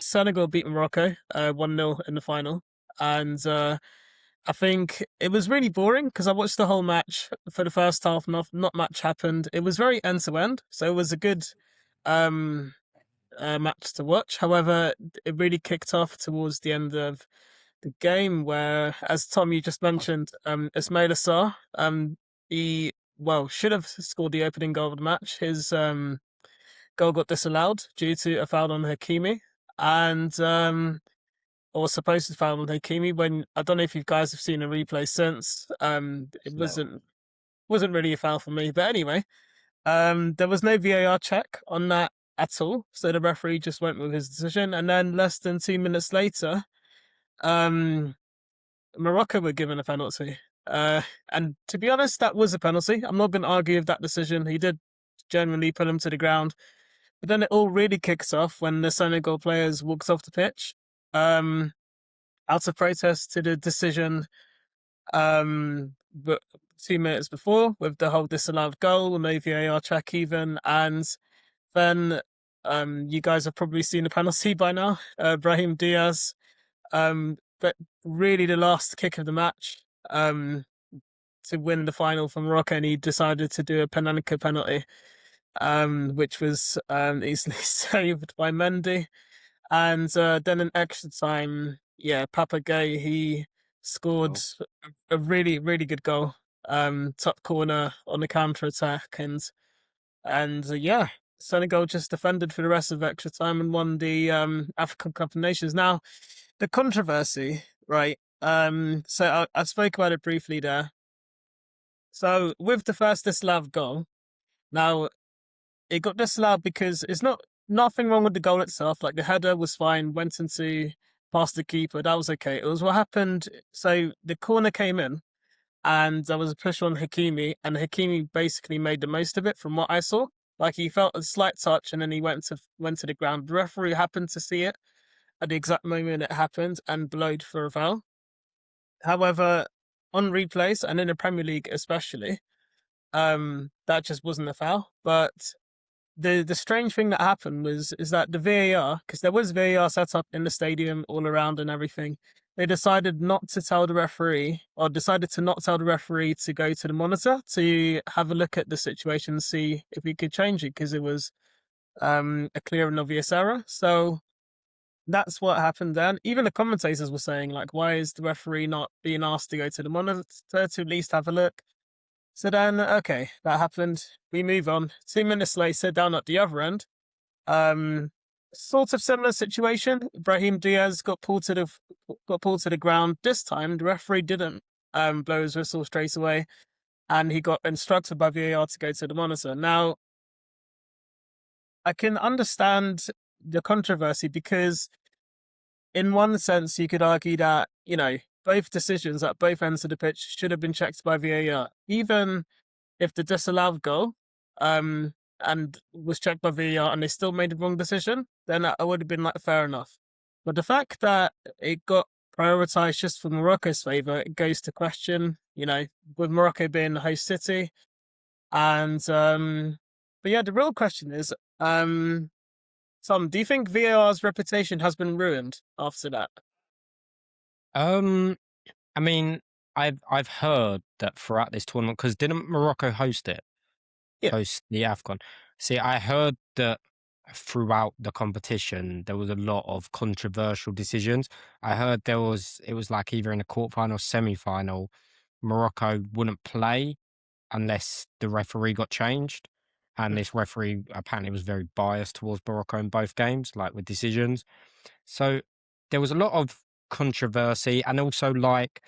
Senegal beat Morocco 1-0 in the final. And I think it was really boring because I watched the whole match for the first half. Not much happened. It was very end to end, so it was a good um, match to watch. However, it really kicked off towards the end of the game, where, as Tom you just mentioned, Ismail Assar, he should have scored the opening goal of the match. His goal got disallowed due to a foul on Hakimi, and or supposed to foul on Hakimi. When I don't know if you guys have seen a replay since. It wasn't really a foul for me, but anyway, there was no VAR check on that at all, so the referee just went with his decision. And then less than 2 minutes later, um, Morocco were given a penalty. And to be honest, that was a penalty. I'm not going to argue with that decision. He did genuinely put him to the ground. But then it all really kicks off when the Senegal players walks off the pitch, out of protest to the decision. But 2 minutes before, with the whole disallowed goal, no VAR check even, and then you guys have probably seen the penalty by now. Brahim Diaz, but really the last kick of the match, to win the final for Morocco, and he decided to do a panenka penalty, which was easily saved by Mendy. And then in extra time, Papa Gay, he scored a really, really good goal, top corner on the counter attack, and Senegal just defended for the rest of extra time and won the AFCON Cup of Nations. Now, the controversy, right? So I spoke about it briefly there. So with the first disallowed goal, now it got disallowed because it's nothing wrong with the goal itself. Like, the header was fine, went into past the keeper, that was okay. It was what happened. So the corner came in, and there was a push on Hakimi, and Hakimi basically made the most of it from what I saw. Like, he felt a slight touch, and then he went to the ground. The referee happened to see it at the exact moment it happened and blowed for a foul. However, on replays and in the Premier League especially, that just wasn't a foul. But the strange thing that happened is that the VAR, because there was VAR set up in the stadium all around and everything, they decided not to tell the referee, or decided to not tell the referee to go to the monitor to have a look at the situation and see if he could change it, because it was a clear and obvious error. So that's what happened then. Even the commentators were saying, like, why is the referee not being asked to go to the monitor to at least have a look? So then, okay, that happened. We move on. 2 minutes later, down at the other end, sort of similar situation. Brahim Diaz got pulled to the ground. This time, the referee didn't blow his whistle straight away, and he got instructed by VAR to go to the monitor. Now, I can understand the controversy, because in one sense you could argue that, both decisions at both ends of the pitch should have been checked by VAR. Even if the disallowed goal and was checked by VAR and they still made the wrong decision, then I would have been like, fair enough. But the fact that it got prioritized just for Morocco's favor, it goes to question, with Morocco being the host city. And but yeah, the real question is, Tom, do you think VAR's reputation has been ruined after that? I mean, I've heard that throughout this tournament, because didn't Morocco host it? Yeah. Host the AFCON. See, I heard that throughout the competition there was a lot of controversial decisions. I heard it was like either in the quarterfinal, semi-final, Morocco wouldn't play unless the referee got changed. And this referee apparently was very biased towards Morocco in both games, like with decisions. So there was a lot of controversy, and also, like,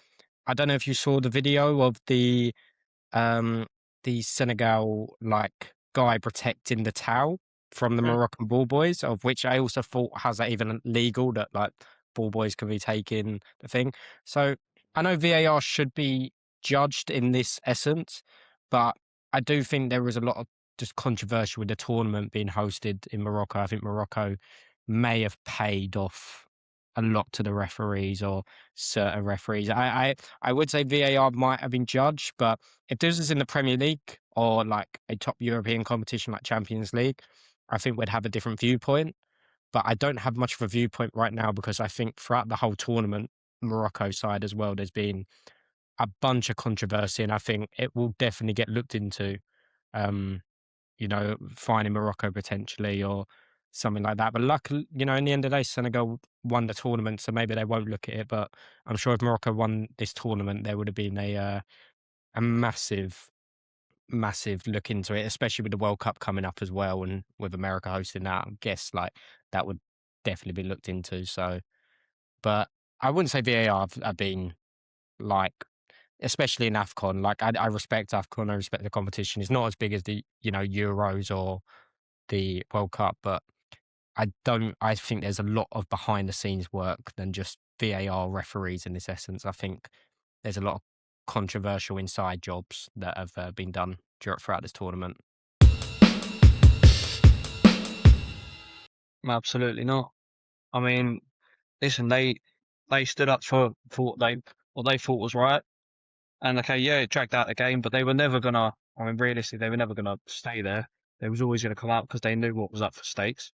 I don't know if you saw the video of the Senegal, like, guy protecting the towel from the Moroccan ball boys, of which I also thought, how's that even legal, that like ball boys can be taking the thing? So I know VAR should be judged in this essence, but I do think there was a lot of just controversy with the tournament being hosted in Morocco. I think Morocco may have paid off a lot to the referees, or certain referees. I would say VAR might have been judged, but if this is in the Premier League or like a top European competition like Champions League, I think we'd have a different viewpoint. but I don't have much of a viewpoint right now because I think throughout the whole tournament, Morocco side as well, there's been a bunch of controversy, and I think it will definitely get looked into. Um, finding Morocco potentially or something like that. But luckily, in the end of the day, Senegal won the tournament, so maybe they won't look at it. But I'm sure if Morocco won this tournament, there would have been a massive, massive look into it, especially with the World Cup coming up as well, and with America hosting that. I guess like that would definitely be looked into. So, but I wouldn't say VAR have been like, especially in AFCON. Like I respect AFCON, I respect the competition. It's not as big as the Euros or the World Cup, but I think there's a lot of behind the scenes work than just VAR referees in this essence. I think there's a lot of controversial inside jobs that have been done throughout this tournament. Absolutely not. I mean, listen, they stood up for what they thought was right. And okay, yeah, it dragged out the game, but they were never gonna. I mean, realistically, they were never gonna stay there. They was always gonna come out because they knew what was up for stakes.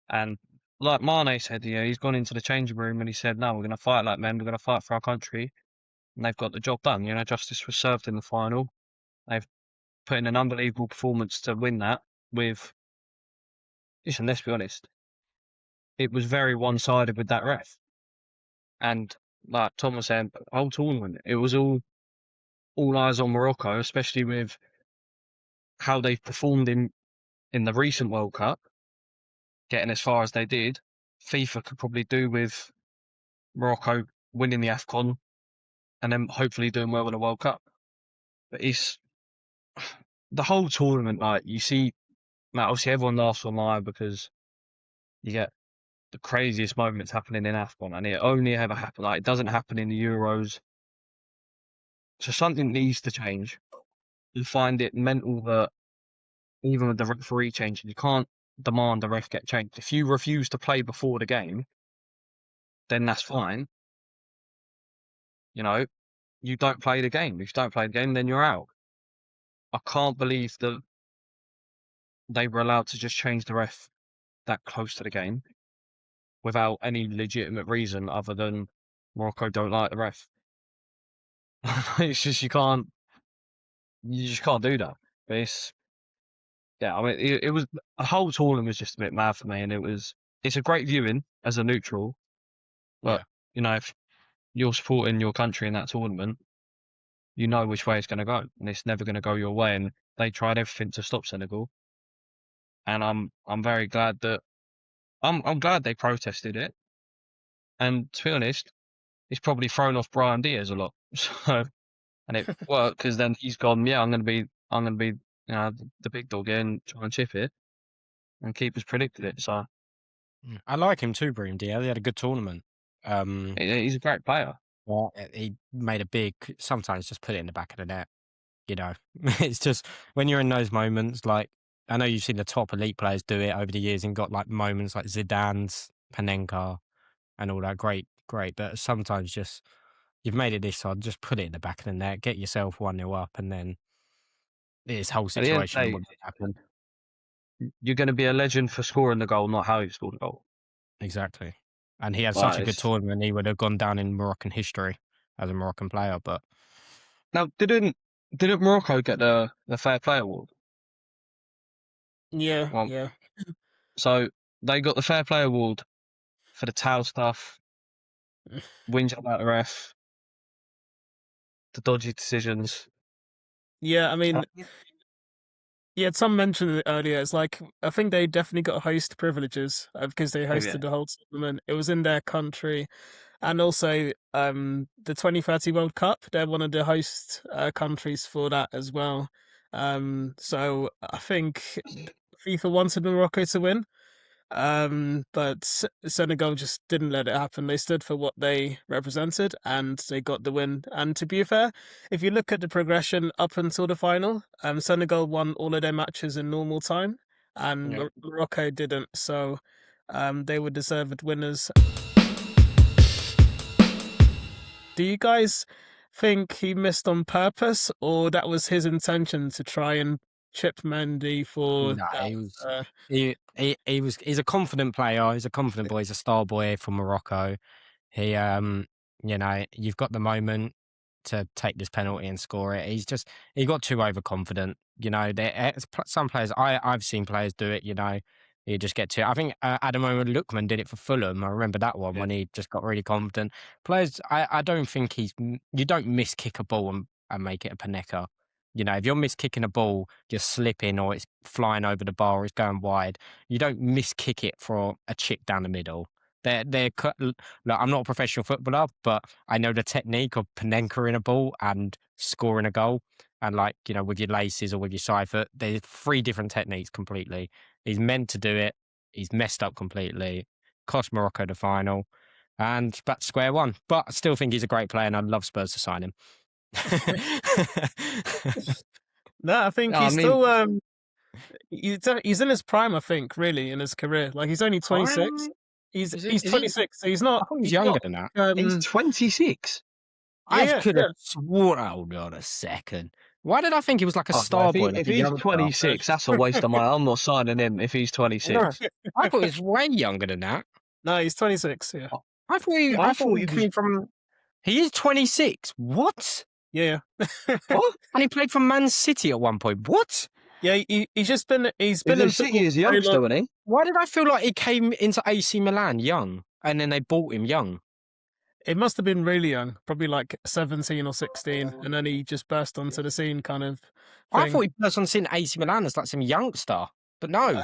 And like Mane said, he's gone into the changing room and he said, "No, we're gonna fight like men. We're gonna fight for our country." And they've got the job done. Justice was served in the final. They've put in an unbelievable performance to win that. Listen, let's be honest, it was very one-sided with that ref. And like Tom was saying, the whole tournament, it was all eyes on Morocco, especially with how they've performed in the recent World Cup, getting as far as they did. FIFA could probably do with Morocco winning the AFCON and then hopefully doing well in the World Cup. But it's the whole tournament, like you see, obviously everyone laughs online because you get the craziest moments happening in AFCON, and it only ever happens, like it doesn't happen in the Euros. So something needs to change. You find it mental that even with the referee changing, you can't demand the ref get changed. If you refuse to play before the game, then that's fine. You don't play the game. If you don't play the game, then you're out. I can't believe that they were allowed to just change the ref that close to the game without any legitimate reason other than Morocco don't like the ref. It's just you just can't do that. But I mean, it was the whole tournament was just a bit mad for me, and it's a great viewing as a neutral, but if you're supporting your country in that tournament, you know which way it's going to go, and it's never going to go your way. And they tried everything to stop Senegal, and I'm very glad that I'm glad they protested it. And to be honest, it's probably thrown off Brahim Diaz a lot. So, and it worked because then he's gone. Yeah, I'm going to be the big dog here and try and chip it. And keepers predicted it. So I like him too, Brahim Diaz. He had a good tournament. he's a great player. He made a big. Sometimes just put it in the back of the net. It's just when you're in those moments. Like I know you've seen the top elite players do it over the years and got like moments like Zidane's, Panenka, and all that. Great. But sometimes just you've made it this hard. Just put it in the back of the net. Get yourself 1-0 up, and then this whole At the end of the situation day, wouldn't happen. you're going to be a legend for scoring the goal, not how you scored the goal. Exactly. And he had such a good tournament. He would have gone down in Moroccan history as a Moroccan player. But now, didn't Morocco get the Fair Play Award? Yeah, Well, yeah. So they got the Fair Play Award for the towel stuff, whinge about the ref, the dodgy decisions. Yeah, I mean, yeah, Tom mentioned it earlier. It's like I think they definitely got host privileges because they hosted the whole tournament. It was in their country, and also the 2030 World Cup. They're one of the host countries for that as well. So I think FIFA wanted Morocco to win, but Senegal just didn't let it happen. They stood for what they represented and they got the win. And to be fair, if you look at the progression up until the final, Senegal won all of their matches in normal time and Morocco didn't. So they were deserved winners. Do you guys think he missed on purpose or that was his intention to try and chip Mendy for no, that? he he's a confident player. He's a confident boy. He's a star boy from Morocco. He, you've got the moment to take this penalty and score it. He got too overconfident. Some players, I've seen players do it, you just get too. I think Adam Lookman did it for Fulham. I remember that one when he just got really confident. Players, I don't think you don't miss kick a ball and make it a panenka. If you're miss kicking a ball, you're slipping or it's flying over the bar or it's going wide. You don't miss kick it for a chip down the middle. Look, I'm not a professional footballer, but I know the technique of panenka-ing a ball and scoring a goal. And with your laces or with your side foot, there's 3 different techniques completely. He's meant to do it. He's messed up completely. Cost Morocco the final. And back to square one. But I still think he's a great player and I'd love Spurs to sign him. No, I think still he's in his prime, I think, really, in his career. Like, he's only 26. He's 26, so he's not. He's younger than that. He's 26. I could have sworn. Hold on a second. Why did I think he was like a star boy? If he's 26, that's a waste of money. I'm not signing him if he's 26. No, I thought he was way younger than that. No, he's 26. Yeah. I thought he came from. He is 26. What? Yeah. What? And he played for Man City at one point. What? Yeah, he's just been. He's been in City as a youngster, wasn't he? Why did I feel like he came into AC Milan young, and then they bought him young? It must have been really young, probably like 17 or 16, and then he just burst onto the scene, kind of. I thought he burst on the scene at AC Milan as like some youngster, but no.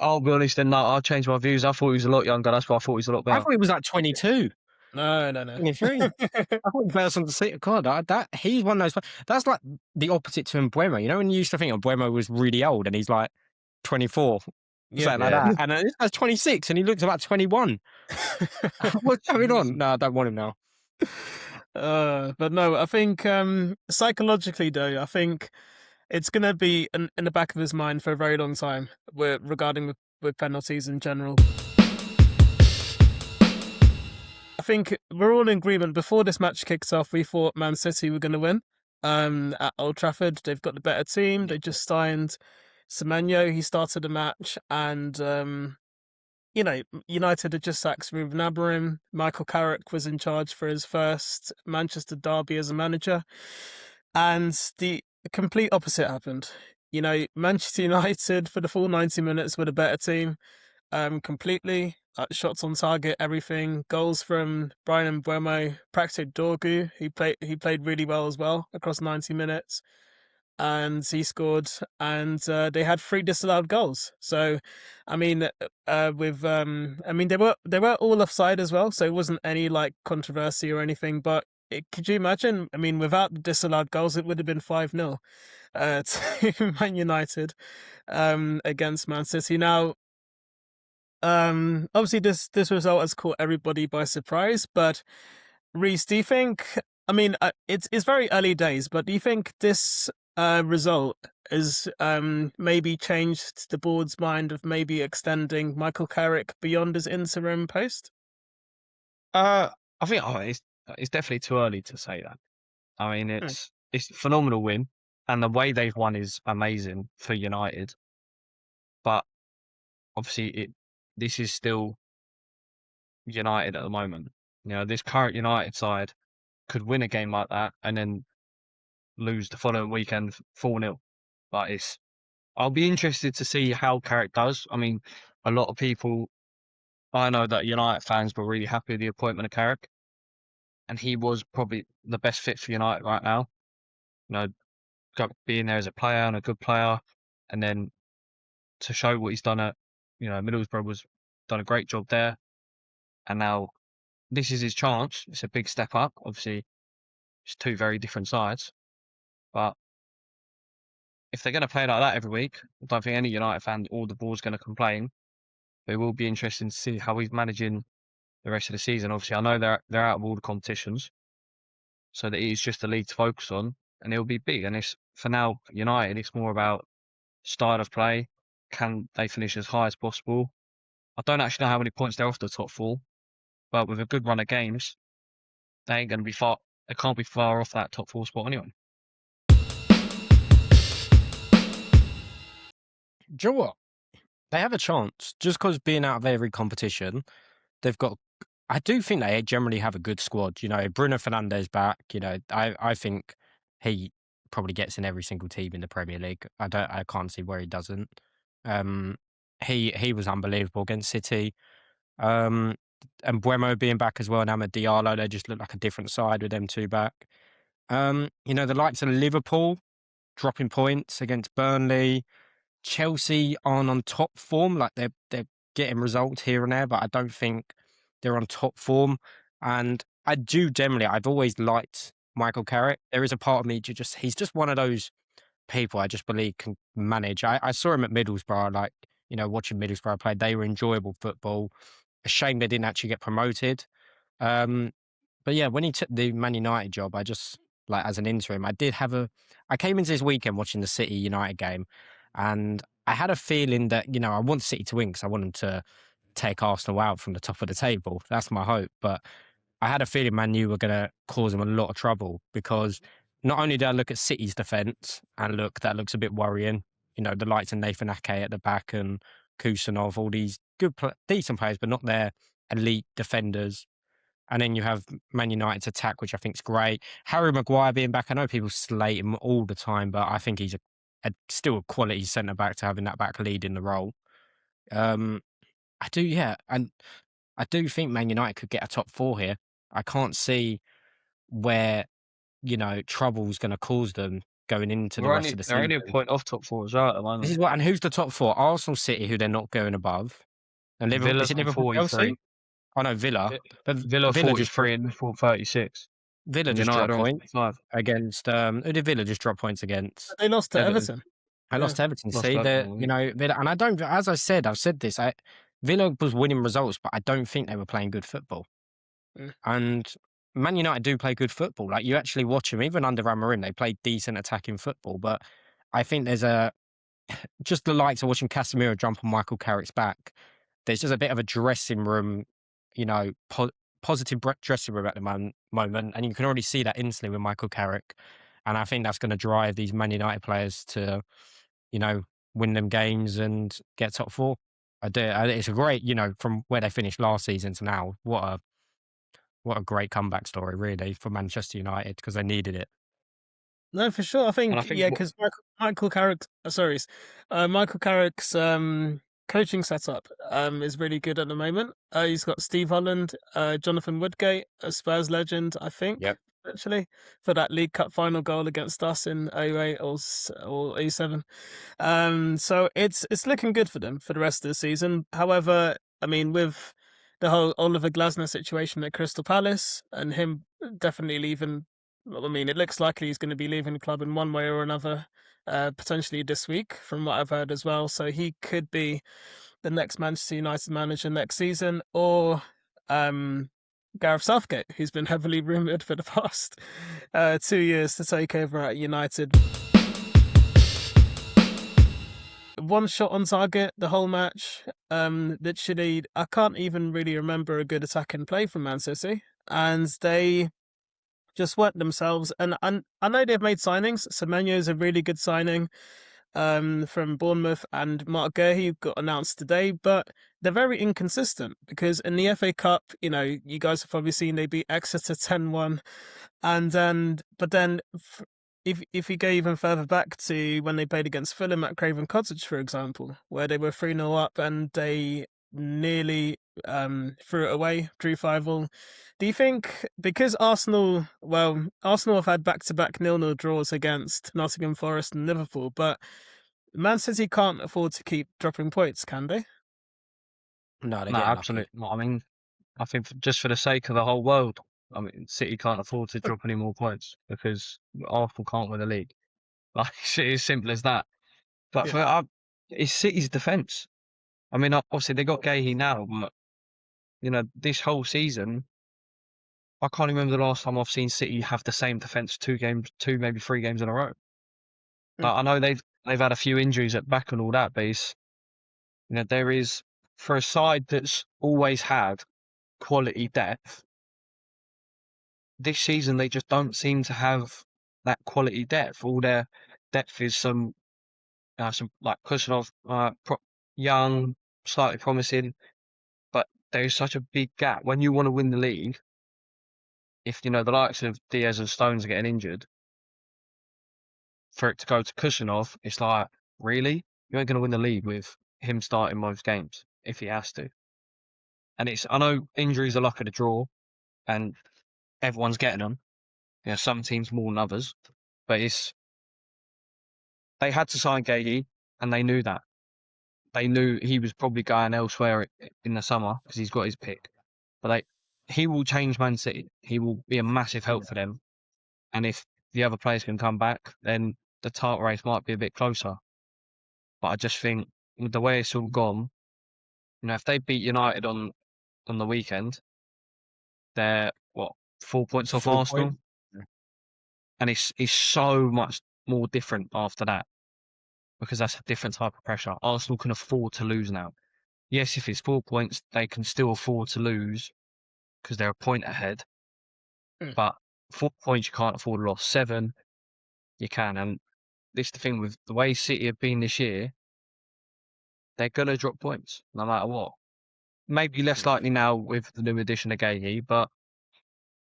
I'll be honest, then I'll change my views. I thought he was a lot younger. That's why I thought he was a lot better. I thought he was like 22. No. 23. I thought he burst on the scene. God, he's one of those. That's like the opposite to Mbeumo. When you used to think Mbeumo was really old, and he's like 24. Something like that. And this guy's 26 and he looks about 21. What's going on? No, I don't want him now. But no, I think psychologically, though, I think it's going to be in the back of his mind for a very long time regarding with penalties in general. I think we're all in agreement. Before this match kicks off, we thought Man City were going to win at Old Trafford. They've got the better team. They just signed Semenyo. He started the match, and United had just sacked Ruben Amorim. Michael Carrick was in charge for his first Manchester derby as a manager, and the complete opposite happened. Manchester United for the full 90 minutes were the better team, completely. Shots on target, everything. Goals from Brahim Diaz, practically Doku. He played really well as well across 90 minutes. And he scored, and they had 3 disallowed goals. So, I mean, they were all offside as well, so it wasn't any like controversy or anything. But could you imagine? I mean, without the disallowed goals, it would have been 5-0 to Man United against Man City. Now, obviously, this result has caught everybody by surprise. But Reece, do you think? I mean, it's very early days, but do you think this result has maybe changed the board's mind of maybe extending Michael Carrick beyond his interim post? I think it's definitely too early to say that. I mean, it's a phenomenal win, and the way they've won is amazing for United. But obviously, this is still United at the moment. This current United side could win a game like that and then lose the following weekend 4-0. But I'll be interested to see how Carrick does. I mean, a lot of people, I know that United fans were really happy with the appointment of Carrick, and he was probably the best fit for United right now. Being there as a player and a good player, and then to show what he's done at, Middlesbrough done a great job there, and now this is his chance. It's a big step up. Obviously, it's 2 very different sides. But if they're going to play like that every week, I don't think any United fan or the board's going to complain. But it will be interesting to see how he's managing the rest of the season. Obviously, I know they're out of all the competitions, so that he's just the league to focus on, and it'll be big. And for now, United, it's more about style of play. Can they finish as high as possible? I don't actually know how many points they're off the top 4, but with a good run of games, they ain't going to be far. They can't be far off that top 4 spot anyway. Do you know what? They have a chance just because being out of every competition, they've got. I do think they generally have a good squad. You know, Bruno Fernandes back. You know, I think he probably gets in every single team in the Premier League. I can't see where he doesn't. He was unbelievable against City. And Buemo being back as well, and Amad Diallo, they just look like a different side with them two back. You know, the likes of Liverpool dropping points against Burnley. Chelsea aren't on top form, like they're getting results here and there, but I don't think they're on top form. And I've always liked Michael Carrick. There is a part of me he's just one of those people I just believe can manage. I saw him at Middlesbrough, like, you know, watching Middlesbrough play. They were enjoyable football. A shame they didn't actually get promoted. But yeah, when he took the Man United job, I just, like, as an interim, I came into this weekend watching the City United game, and I had a feeling that, you know, I want City to win because I want them to take Arsenal out from the top of the table. That's my hope. But I had a feeling Man U were going to cause them a lot of trouble because not only did I look at City's defence and that looks a bit worrying, you know, the likes of Nathan Ake at the back and Kusanov, all these decent players, but not their elite defenders. And then you have Man United's attack, which I think is great. Harry Maguire being back, I know people slate him all the time, but I think he's still a quality centre-back to having that back leading the role. And I do think Man United could get a top four here. I can't see where, you know, trouble's going to cause them going into the rest of the season. They're only a point off top four as well at the moment. And who's the top four? Arsenal, City, who they're not going above. And Liverpool, is it Liverpool, Chelsea? Oh no, Villa. But Villa 43 and Liverpool 36. Villa just dropped points against. Who did Villa just drop points against? They lost to Everton. I lost to Everton. See, you know, Villa, and I don't. As I've said this. Villa was winning results, but I don't think they were playing good football. And Man United do play good football. Like, you actually watch them, even under Amorim, they play decent attacking football. But I think there's just the likes of watching Casemiro jump on Michael Carrick's back. There's just a bit of a dressing room, you know, positive dressing room at the moment, and you can already see that instantly with Michael Carrick. And I think that's going to drive these Man United players to, you know, win them games and get top four. It's a great, you know, from where they finished last season to now. What a great comeback story, really, for Manchester United, because they needed it. No, for sure. I think because Michael Carrick's coaching setup is really good at the moment. He's got Steve Holland, Jonathan Woodgate, a Spurs legend, I think. Yep. Actually, for that League Cup final goal against us in 08 or 07. So it's looking good for them for the rest of the season. However, I mean, with the whole Oliver Glasner situation at Crystal Palace and him definitely leaving, I mean, it looks likely he's going to be leaving the club in one way or another, potentially this week, from what I've heard as well. So he could be the next Manchester United manager next season, or Gareth Southgate, who's been heavily rumoured for the past 2 years to take over at United. One shot on target the whole match. Literally, I can't even really remember a good attacking play from Man City, and they just weren't themselves. And I know they've made signings. Semenyo is a really good signing from Bournemouth, and Mark Guehi got announced today, but they're very inconsistent because in the FA Cup, you know, you guys have probably seen they beat Exeter 10-1, but then if you go even further back to when they played against Fulham at Craven Cottage, for example, where they were 3-0 up and they nearly threw it away, drew 5-all. Do you think, because Arsenal have had back-to-back 0-0 draws against Nottingham Forest and Liverpool, but Man City can't afford to keep dropping points, can they? No, absolutely not. I mean, I think just for the sake of the whole world, I mean, City can't afford to drop any more points because Arsenal can't win the league. Like, it's as simple as that. But it's City's defence. I mean, obviously they got Guehi now, but you know, this whole season, I can't remember the last time I've seen City have the same defence two, maybe 3 games in a row. But I know they've had a few injuries at back and all that, but you know, there is, for a side that's always had quality depth, this season they just don't seem to have that quality depth. All their depth is some like Kusanov, young, slightly promising, but there is such a big gap when you want to win the league. If the likes of Diaz and Stones are getting injured, for it to go to Kusanov, it's like, really? You ain't going to win the league with him starting most games if he has to. And I know injuries are luck of the draw, and everyone's getting them. Some teams more than others, but they had to sign Gagey, and they knew that. They knew he was probably going elsewhere in the summer because he's got his pick. But he will change Man City. He will be a massive help for them. And if the other players can come back, then the title race might be a bit closer. But I just think with the way it's all gone, if they beat United on the weekend, they're 4 points off 4 Arsenal, points. and it's so much more different after that because that's a different type of pressure. Arsenal can afford to lose now. Yes, if it's 4 points, they can still afford to lose because they're a point ahead. But 4 points, you can't afford a loss. 7, you can. And this is the thing with the way City have been this year, they're going to drop points no matter what. Maybe less likely now with the new addition of Gagey, but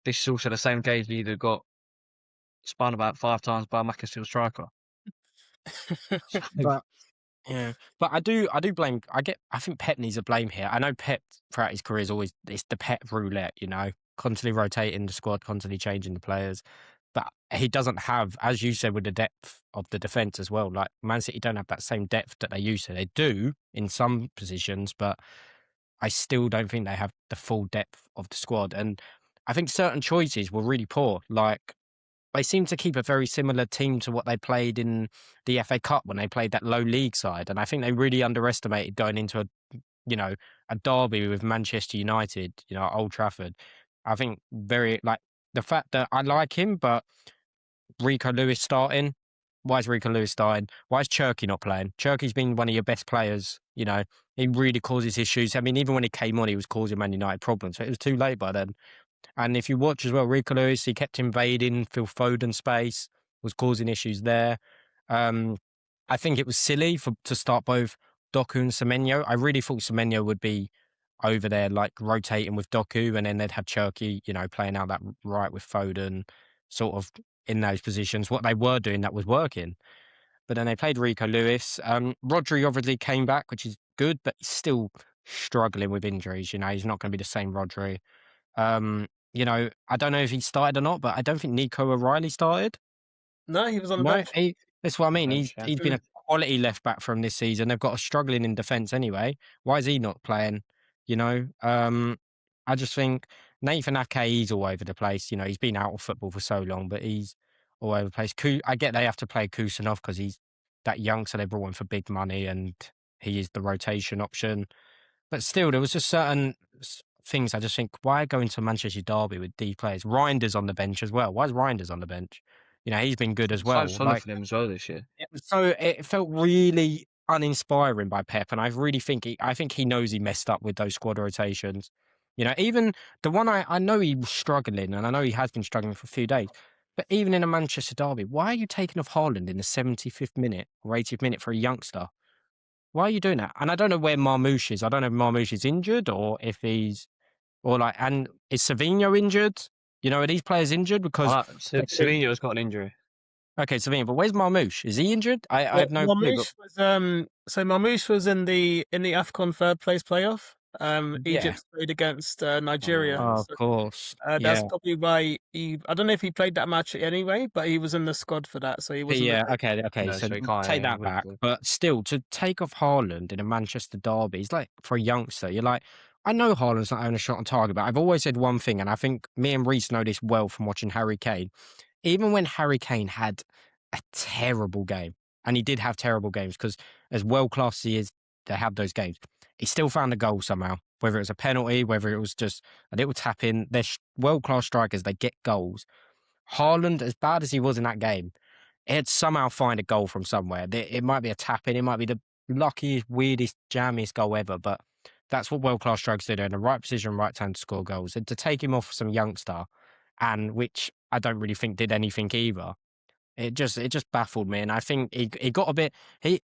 this is also the same Gagey that got spun about 5 times by a Macclesfield striker. But yeah, but I do blame. I think Pep needs a blame here. I know Pep throughout his career is it's the Pep roulette, constantly rotating the squad, constantly changing the players. But he doesn't have, as you said, with the depth of the defence as well. Like Man City don't have that same depth that they used to. They do in some positions, but I still don't think they have the full depth of the squad. And I think certain choices were really poor. Like they seem to keep a very similar team to what they played in the FA Cup when they played that low league side. And I think they really underestimated going into a derby with Manchester United, at Old Trafford. I think the fact that I like him, but Rico Lewis starting. Why is Rico Lewis starting? Why is Cherky not playing? Cherky's been one of your best players. He really causes issues. I mean, even when he came on, he was causing Man United problems. So it was too late by then. And if you watch as well, Rico Lewis, he kept invading Phil Foden space, was causing issues there. I think it was silly to start both Doku and Semenyo. I really thought Semenyo would be over there, like rotating with Doku, and then they'd have Cherky, playing out that right with Foden, sort of in those positions. What they were doing that was working. But then they played Rico Lewis. Rodri obviously came back, which is good, but he's still struggling with injuries. He's not going to be the same Rodri. I don't know if he started or not, but I don't think Nico O'Reilly started. No, he was on the bench. That's what I mean. Bench, He's been a quality left back from this season. They've got a struggling in defence anyway. Why is he not playing? I just think Nathan Ake, he's all over the place. He's been out of football for so long, but he's all over the place. I get they have to play Kusanov because he's that young, so they brought him for big money and he is the rotation option. But still, there was just certain things I just think, why go into Manchester derby with D players? Reinders on the bench as well. Why is Reinders on the bench? He's been good as well. So solid for them as well this year. So it felt really uninspiring by Pep, and I really think he knows he messed up with those squad rotations. Even the one I know he was struggling, and I know he has been struggling for a few days. But even in a Manchester derby, why are you taking off Haaland in the 75th minute or 80th minute for a youngster? Why are you doing that? And I don't know where Marmoush is. I don't know if Marmoush is injured or if he's and is Savinho injured? Are these players injured? Because Savinho's got an injury. Okay, Savinho, but where's Marmoush? Is he injured? I have no clue. Marmoush was in the AFCON third place playoff. Egypt played against Nigeria. Oh, of course. That's probably why I don't know if he played that match anyway, but he was in the squad for that, so he wasn't. Okay. No, so take that back. But still, to take off Haaland in a Manchester derby, it's like for a youngster, you're like, I know Haaland's not having a shot on target, but I've always said one thing, and I think me and Reece know this well from watching Harry Kane. Even when Harry Kane had a terrible game, and he did have terrible games, because as world-class as he is, they have those games, he still found a goal somehow, whether it was a penalty, whether it was just a little tap-in. They're world-class strikers. They get goals. Haaland, as bad as he was in that game, he'd somehow find a goal from somewhere. It might be a tap-in. It might be the luckiest, weirdest, jammiest goal ever, but that's what world-class strikers do. They're in the right position, right time to score goals. And to take him off some youngster, and which I don't really think did anything either, it just baffled me. And I think he got a bit...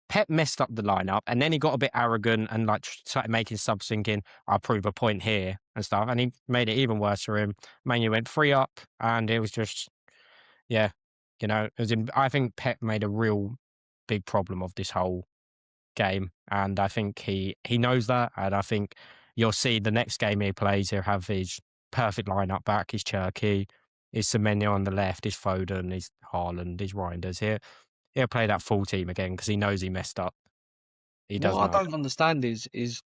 Pep messed up the lineup, and then he got a bit arrogant and like started making subs thinking, "I'll prove a point here" and stuff, and he made it even worse for him. Manu went 3 up, and it was just, yeah, I think Pep made a real big problem of this whole game, and I think he knows that, and I think you'll see the next game he plays, he'll have his perfect lineup back, his Cherky, his Semenyo on the left, his Foden, his Haaland, his Reinders here. He'll play that full team again because he knows he messed up. He does What know. I don't understand is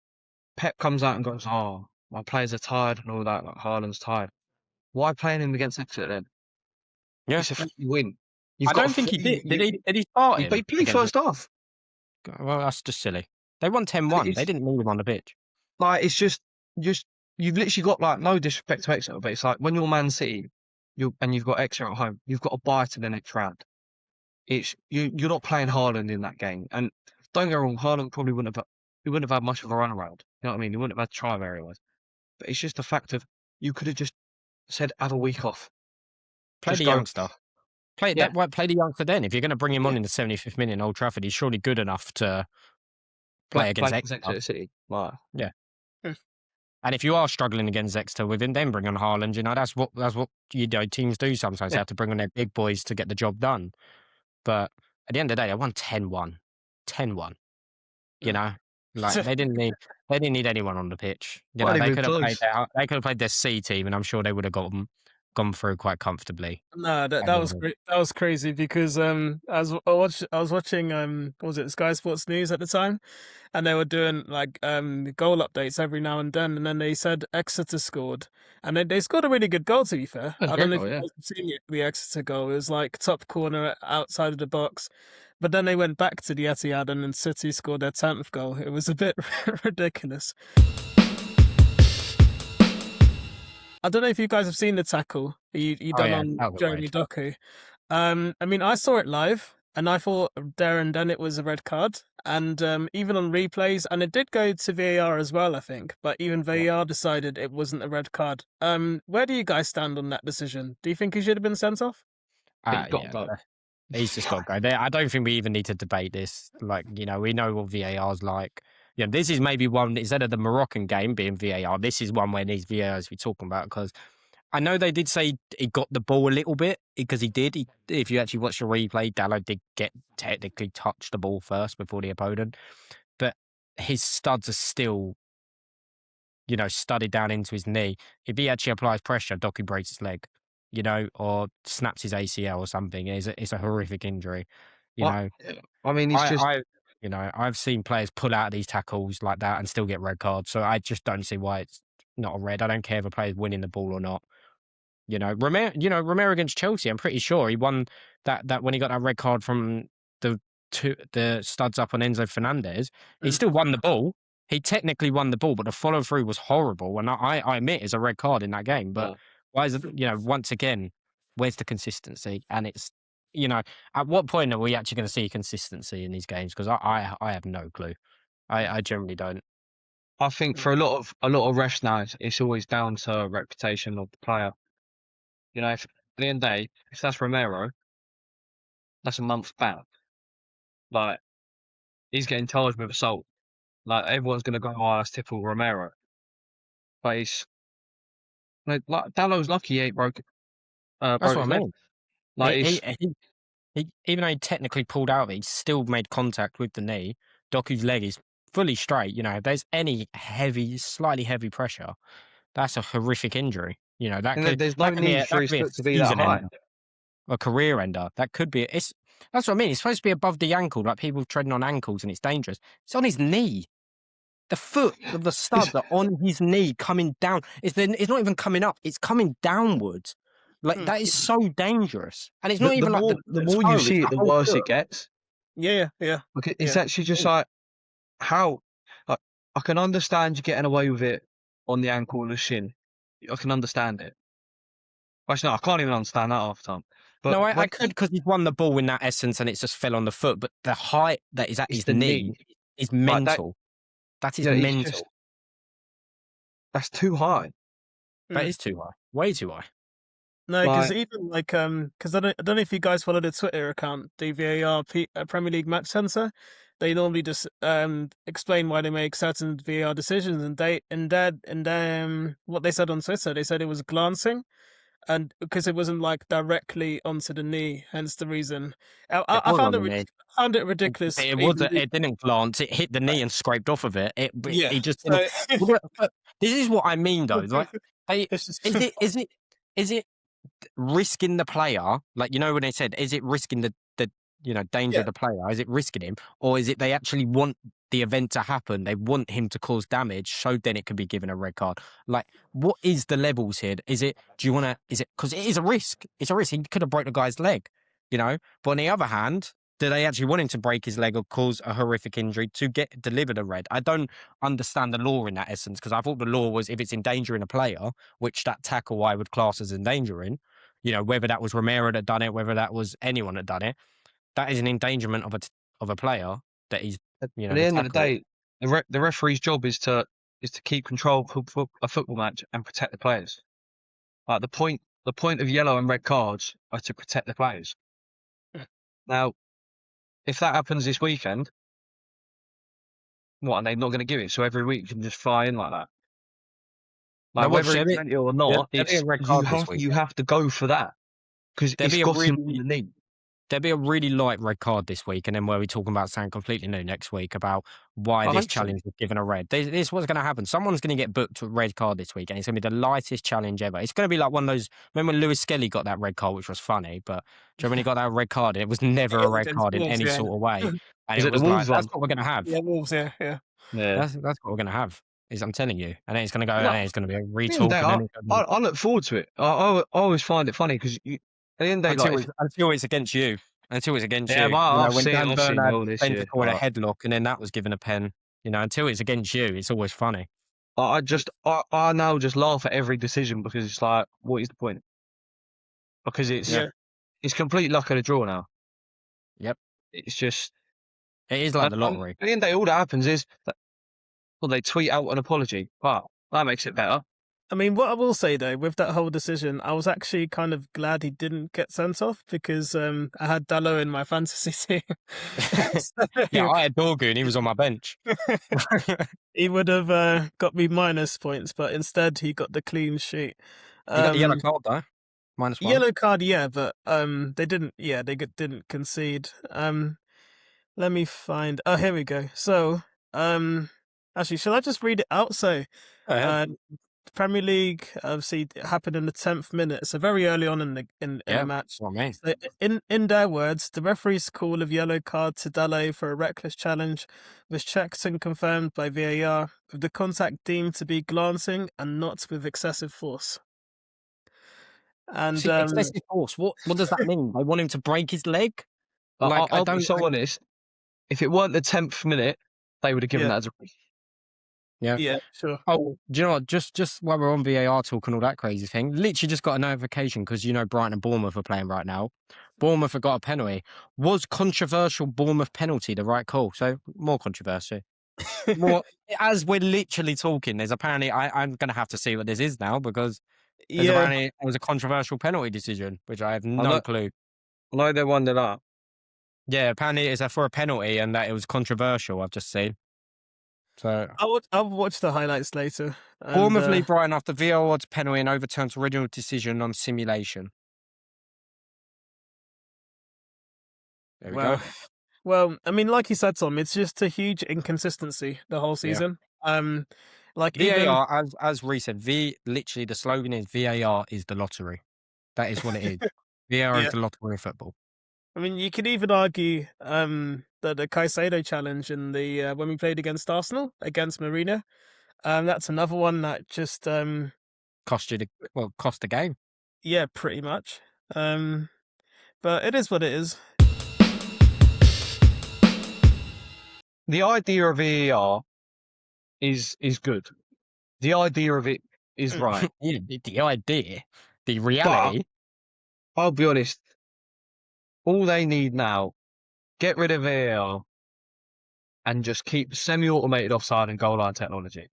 Pep comes out and goes, "Oh, my players are tired and all that. Like Haaland's tired. Why playing him against Exeter then? Yeah, It's a free win. You've I got don't a think he free- did. you- Did he start He him? played first half. Well, that's just silly. They won 10-1. They didn't need him on the pitch. Like it's just you've literally got, like, no disrespect to Exeter, but it's like when you're Man City, you've got Exeter at home, you've got to buy to the next round. It's you're not playing Haaland in that game, and don't get me wrong, Haaland probably wouldn't have had much of a run around. You know what I mean? He wouldn't have had to try very wise. But it's just the fact of you could have just said have a week off. Play Just the go. youngster. Play Yeah. play the youngster then. If you're going to bring him on Yeah. in the 75th minute in Old Trafford, he's surely good enough to play against Exeter. Exeter City. Like, Yeah. And if you are struggling against Exeter with him, then bring on Haaland. That's what teams do sometimes. They have to bring on their big boys to get the job done. But at the end of the day, they won 10-1. 10-1. You know? Like they didn't need anyone on the pitch. They could have played their C team, and I'm sure they would have gone through quite comfortably. No, that was great. That was crazy because I was watching what was it, Sky Sports News at the time, and they were doing like goal updates every now and then they said Exeter scored, and they scored a really good goal, to be fair. I don't know if you guys have seen the Exeter goal. It was like top corner outside of the box. But then they went back to the Etihad, and then City scored their 10th goal. It was a bit ridiculous. I don't know if you guys have seen the tackle you done on Jeremy Doku. I mean, I saw it live, and I thought there and then it was a red card. And even on replays, and it did go to VAR as well, I think. But even VAR decided it wasn't a red card. Where do you guys stand on that decision? Do you think he should have been sent off? He's just got to go. I don't think we even need to debate this. Like, we know what VAR's like. This is maybe one, instead of the Moroccan game being VAR, this is one where these VARs we're talking about, because I know they did say he got the ball a little bit, because he did. If you actually watch the replay, Dalot did technically touch the ball first before the opponent. But his studs are still, studded down into his knee. If he actually applies pressure, Doku breaks his leg. Or snaps his ACL or something. It's a horrific injury. I mean, it's just. I've seen players pull out of these tackles like that and still get red cards. So I just don't see why it's not a red. I don't care if a player's winning the ball or not. Romero against Chelsea, I'm pretty sure he won that when he got that red card from the studs up on Enzo Fernandez. He still won the ball. He technically won the ball, but the follow through was horrible. And I admit it's a red card in that game, but. Why is it, once again, where's the consistency? And it's, at what point are we actually going to see consistency in these games? Because I have no clue. I generally don't. I think for a lot of refs now, it's always down to reputation of the player. If at the end of the day, if that's Romero, that's a month's ban. Like, he's getting charged with assault. Like, everyone's going to go, "Oh, that's typical Romero." But it's like Dalot's lucky he ain't broke. That's what I mean. Like, he even though he technically pulled out of it, he still made contact with the knee. Doku's leg is fully straight. If there's any slightly heavy pressure, that's a horrific injury. There's no need for his foot to be that high. A career ender. That could be. That's what I mean. It's supposed to be above the ankle, like people treading on ankles, and it's dangerous. It's on his knee. The foot of the studs are on his knee, coming down. It's not even coming up. It's coming downwards. Like, that is so dangerous. And it's not even like the more you see it, the worse it gets. Yeah. Like, it's actually just like, how, like, I can understand you getting away with it on the ankle or the shin. I can understand it. Actually, no, I can't even understand that half the time. But no, I could, because he's won the ball in that essence and it's just fell on the foot. But the height that is at his knee is mental. That is mental. That's too high. That is too high. Way too high. No, because even because I don't know if you guys follow the Twitter account, the VAR Premier League Match Center. they normally just explain why they make certain VAR decisions, and what they said on Twitter, they said it was glancing, and because it wasn't like directly onto the knee, hence the reason. It I was found on it the knee. found it ridiculous. It was. It didn't glance. It hit the knee and scraped off of it. Yeah, He just so didn't. But this is what I mean, though. Like, it's just is it risking the player? Like, you know, when they said, is it risking the danger Yeah. of the player? Is it risking him, or is it they actually want the event to happen? They want him to cause damage, so then it can be given a red card. Like, what is the levels here? Is it? Do you want to? Is it because it is a risk? It's a risk. He could have broke the guy's leg, you know. But on the other hand, do they actually want him to break his leg or cause a horrific injury to get delivered a red? I don't understand the law in that essence, because I thought the law was if it's endangering a player, which that tackle I would class as endangering, you know, whether that was Romero that done it, whether that was anyone that done it, that is an endangerment of a player that he's, you know. At the end of the tackle. day, the referee's job is to keep control of a football match and protect the players. Like the point of yellow and red cards are to protect the players. Now, if that happens this weekend, what, are they not going to give it? So every week you can just fly in like that. Like, No, whether there'll it's be- meant or not, there'll be it's a red card this you week. have to go for that because There'll it's be a got him really- in the knee. There'll be a really light red card this week, and then we'll be talking about something completely new next week about why I this hope so. challenge was given a red. This is what's going to happen. Someone's going to get booked with a red card this week, and it's going to be the lightest challenge ever. It's going to be like one of those. Remember when Lewis Skelly got that red card, which was funny, but do you know when he got that red card? It was never a red card in any sort of way, and Is it it was the like Wolves that's one? what we're going to have. yeah, Wolves, yeah. Yeah. That's what we're going to have. Is I'm telling you, and then it's going to go. No, and then it's going to be a At the retalk. end of the day, And then it's gonna be- I look forward to it. I always find it funny because at the end of the day, like, until it's against you. Until it's against Yeah, you. well, You know, I've when seen Dan all Bernard this bent year, to call it a but- headlock, and then that was given a pen. You know, until it's against you, it's always funny. I now just laugh at every decision because it's like, what is the point? Because it's Yeah. it's complete luck of the draw now. Yep. It's just It is like the and lottery. at the end of the day, all that happens is that, well, they tweet out an apology. Wow, that makes it better. I mean, what I will say though, with that whole decision, I was actually kind of glad he didn't get sent off because I had Dalot in my fantasy team. Yeah, I had Doku and he was on my bench. He would have got me minus points, but instead he got the clean sheet. He got the yellow card though. -1. Yellow card, yeah, but they didn't. Yeah, they didn't concede. Let me find. Oh, here we go. So, actually, shall I just read it out? So, Premier League, obviously, it happened in the 10th minute, so very early on in the match. That's what I mean. So in their words, the referee's call of yellow card to Dalot for a reckless challenge was checked and confirmed by VAR, with the contact deemed to be glancing and not with excessive force. And See, excessive force. What does that mean? They want him to break his leg? Like, I'll be so honest. If it weren't the 10th minute, they would have given that as a. yeah, sure. Oh, do you know what? Just while we're on VAR talk and all that crazy thing, literally just got a notification because you know Brighton and Bournemouth are playing right now. Bournemouth have got a penalty. Was controversial Bournemouth penalty the right call? So more controversy. More, as we're literally talking, there's apparently I'm going to have to see what this is now because there's apparently it was a controversial penalty decision, which I have no clue. I know they won it up. Yeah, apparently it's for a penalty and that it was controversial. I've just seen. So I'll watch the highlights later. Bournemouth lead Brighton after VAR odds penalty and overturns original decision on simulation. There we go. Well, I mean, like you said, Tom, it's just a huge inconsistency the whole season. Like VAR, as Ree said, literally the slogan is VAR is the lottery. That is what it is. VAR is the lottery of football. I mean, you could even argue that the Caicedo challenge in the when we played against Arsenal, against Mourinho, that's another one that just cost the game. Yeah, pretty much. But it is what it is. The idea of VAR is good. The idea of it is right. Yeah, the idea, the reality. But I'll be honest. All they need now, get rid of VAR and just keep semi-automated offside and goal line technology.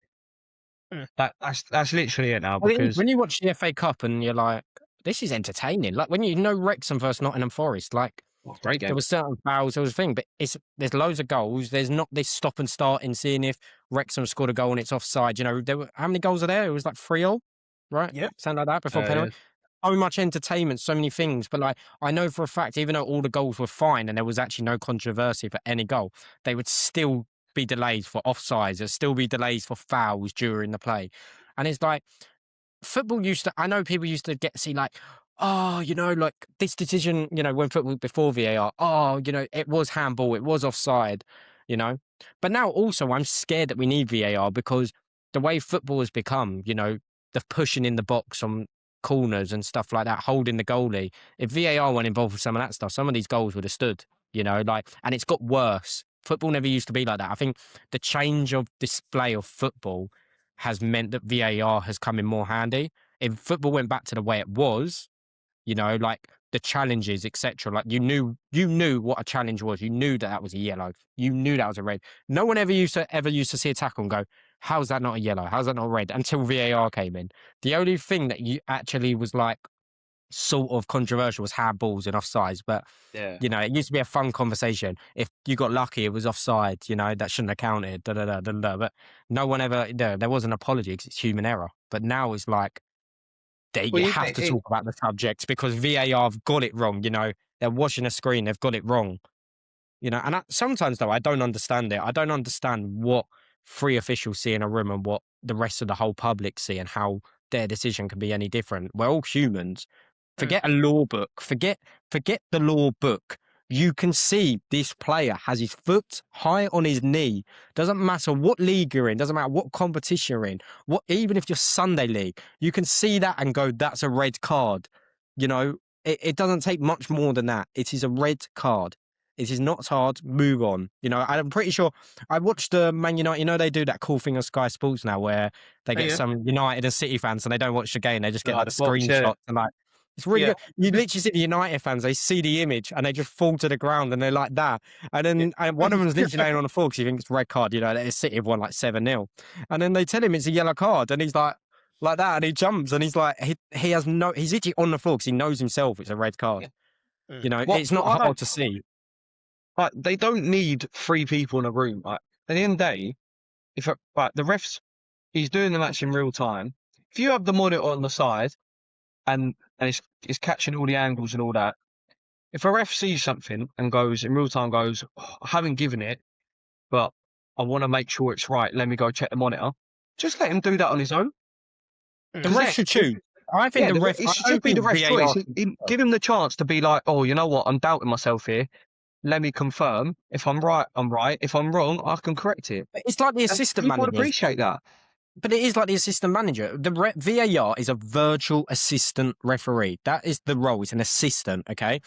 That's literally it now. Because when you watch the FA Cup and you're like, this is entertaining. Like when you know Wrexham versus Nottingham Forest, like Great There game. was certain fouls, there was a thing, but there's loads of goals. There's not this stop and start in seeing if Wrexham scored a goal and it's offside. You know, how many goals are there? It was like 3-0, right? Yep. Something like that before penalty. So much entertainment, so many things. But like, I know for a fact, even though all the goals were fine and there was actually no controversy for any goal, they would still be delays for offsides. There'd still be delays for fouls during the play. And it's like, football I know people used to see like, oh, you know, like this decision, you know, when football before VAR, oh, you know, it was handball, it was offside, you know. But now also I'm scared that we need VAR because the way football has become, you know, the pushing in the box on corners and stuff like that, holding the goalie. If VAR weren't involved with some of that stuff, some of these goals would have stood, you know, like, and it's got worse. Football never used to be like that. I think the change of display of football has meant that VAR has come in more handy. If football went back to the way it was, you know, like the challenges, etc. Like you knew what a challenge was. You knew that was a yellow. You knew that was a red. No one ever used to see a tackle and go, "How's that not a yellow? How's that not a red?" Until VAR came in. The only thing that you actually was like sort of controversial was handballs and offsides. But you know, it used to be a fun conversation. If you got lucky, it was offside. You know, that shouldn't have counted. Da da da da da. But no one ever. There was an apology because it's human error. But now it's like. You have to talk about the subject because VAR have got it wrong. You know, they're watching a screen, they've got it wrong. You know, and sometimes though, I don't understand it. I don't understand what 3 officials see in a room and what the rest of the whole public see and how their decision can be any different. We're all humans. Forget a law book. Forget the law book. You can see this player has his foot high on his knee. Doesn't matter what league you're in. Doesn't matter what competition you're in. Even if you're Sunday League, you can see that and go, that's a red card. You know, it doesn't take much more than that. It is a red card. It is not hard. Move on. You know, I'm pretty sure I watched Man United. You know, they do that cool thing on Sky Sports now where they get some United and City fans and they don't watch the game. They just get like the screenshots and like. It's really good. You literally see the United fans, they see the image and they just fall to the ground and they're like that. And then one of them's literally laying on the floor because he thinks it's a red card, you know, that City have won like 7-0. And then they tell him it's a yellow card and he's like that and he jumps and he's like, he's literally on the floor because he knows himself it's a red card. You know, it's not hard to see. Like, they don't need 3 people in a room. Like, at the end of the day, if the refs, he's doing the match in real time. If you have the monitor on the side, and it's catching all the angles and all that. If a ref sees something and goes in real time, I haven't given it, but I want to make sure it's right. Let me go check the monitor. Just let him do that on his own. The ref should choose. I think the ref. It should be the ref's choice. Give him the chance to be like, oh, you know what? I'm doubting myself here. Let me confirm. If I'm right, I'm right. If I'm wrong, I can correct it. It's like the assistant manager. People would appreciate that. But it is like the assistant manager. The VAR is a virtual assistant referee. That is the role. It's an assistant, okay?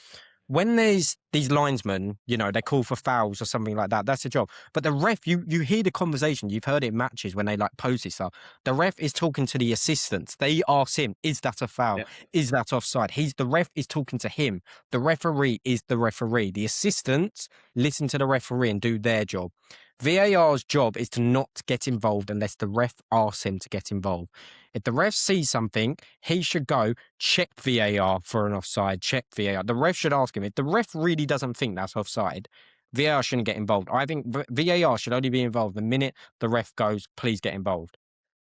When there's these linesmen, you know, they call for fouls or something like that. That's the job. But the ref, you hear the conversation. You've heard it in matches when they like post this stuff. The ref is talking to the assistants. They ask him, is that a foul? Yeah. Is that offside? The ref is talking to him. The referee is the referee. The assistants listen to the referee and do their job. VAR's job is to not get involved unless the ref asks him to get involved. If the ref sees something, he should go check VAR for an offside, check VAR. The ref should ask him. If the ref really doesn't think that's offside, VAR shouldn't get involved. I think VAR should only be involved the minute the ref goes, please get involved.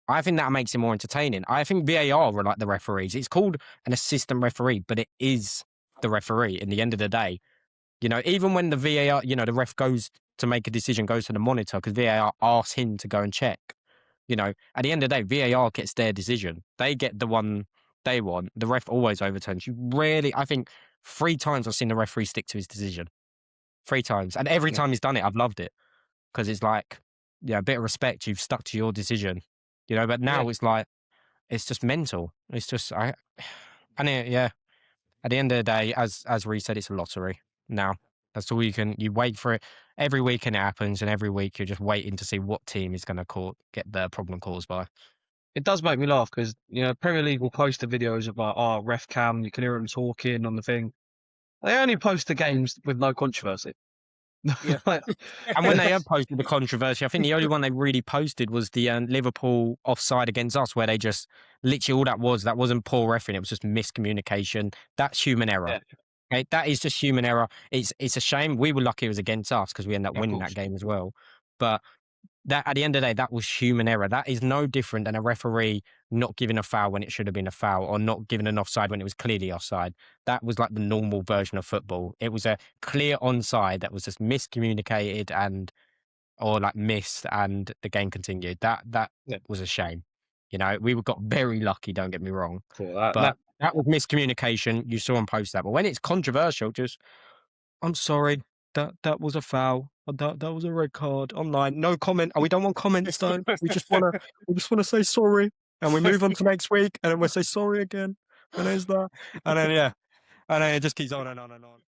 I think that makes it more entertaining. I think VAR are like the referees. It's called an assistant referee, but it is the referee in the end of the day. You know, even when the VAR, you know, the ref goes to make a decision, goes to the monitor because VAR asks him to go and check. You know, at the end of the day, VAR gets their decision. They get the one they want. The ref always overturns. You rarely, I think 3 times I've seen the referee stick to his decision. 3 times. And every time he's done it, I've loved it. Because it's like, yeah, a bit of respect. You've stuck to your decision. You know, but now it's like, it's just mental. It's just, at the end of the day, as Ree said, it's a lottery now. That's all you wait for it. Every weekend it happens, and every week you're just waiting to see what team is going to get their problem caused by. It does make me laugh because, you know, Premier League will post the videos of like, ref cam, you can hear them talking on the thing. They only post the games with no controversy. Yeah. And when they have posted the controversy, I think the only one they really posted was the Liverpool offside against us, where they just literally all that wasn't poor refereeing, it was just miscommunication. That's human error. Yeah. Okay, that is just human error. It's a shame. We were lucky it was against us because we ended up Yeah, of winning course. that game as well. But that at the end of the day, that was human error. That is no different than a referee not giving a foul when it should have been a foul, or not giving an offside when it was clearly offside. That was like the normal version of football. It was a clear onside that was just miscommunicated or like missed, and the game continued. That Yeah. was a shame. You know, we got very lucky. Don't get me wrong, Cool. but that was miscommunication. You saw him post that, but when it's controversial, just I'm sorry. That was a foul. That was a red card online. No comment. Oh, we don't want comments though. We just wanna say sorry, and we move on to next week, and then we'll say sorry again. And there's that, and then yeah, and then it just keeps on and on and on.